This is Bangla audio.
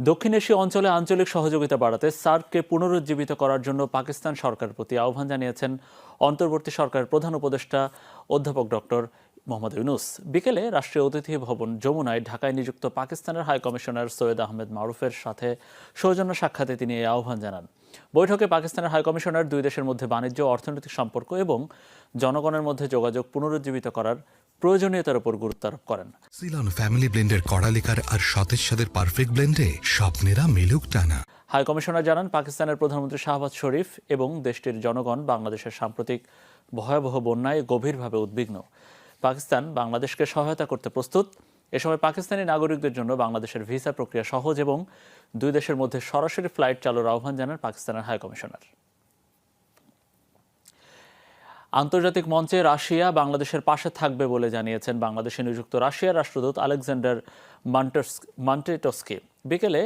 দক্ষিণ এশীয় অঞ্চলে আঞ্চলিক সহযোগিতা বাড়াতে সার্ককে পুনরুজ্জীবিত করার জন্য পাকিস্তান সরকারের প্রতি আহ্বান জানিয়েছেন অন্তর্বর্তী সরকারের প্রধান উপদেষ্টা অধ্যাপক ডক্টর মোহাম্মদ ইউনূস। বিকেলে রাষ্ট্রীয় অতিথি ভবন যমুনায় ঢাকায় নিযুক্ত পাকিস্তানের হাই কমিশনার সৈয়দ আহমেদ মারুফের সাথে সৌজন্য সাক্ষাতে তিনি এই আহ্বান জানান। বৈঠকে পাকিস্তানের হাই কমিশনার দুই দেশের মধ্যে বাণিজ্য, অর্থনৈতিক সম্পর্ক এবং জনগণের মধ্যে যোগাযোগ পুনরুজ্জীবিত করার প্রয়োজনীয়তার উপর গুরুত্ব আরোপ করেন। সিলন ফ্যামিলি ব্লেন্ডের কড়ালিকার আর সতেজ স্বাদের পারফেক্ট ব্লেন্ডে স্বপ্নেরা মিলুক টানা। হাই কমিশনার জানান, পাকিস্তানের প্রধানমন্ত্রী শাহবাজ শরীফ এবং দেশটির জনগণ বাংলাদেশের সাম্প্রতিক ভয়াবহ বন্যায় গভীরভাবে উদ্বিগ্ন। পাকিস্তান বাংলাদেশকে সহায়তা করতে প্রস্তুত। এ সময় পাকিস্তানি নাগরিকদের জন্য বাংলাদেশের ভিসা প্রক্রিয়া সহজ এবং দুই দেশের মধ্যে সরাসরি ফ্লাইট চালুর আহ্বান জানান পাকিস্তানের হাই কমিশনার। আন্তর্জাতিক মঞ্চে রাশিয়া বাংলাদেশের পাশে থাকবে বলে জানিয়েছেন বাংলাদেশে নিযুক্ত রাশিয়ার রাষ্ট্রদূত আলেকজান্ডার মান্টেটস্কি। বিকেলে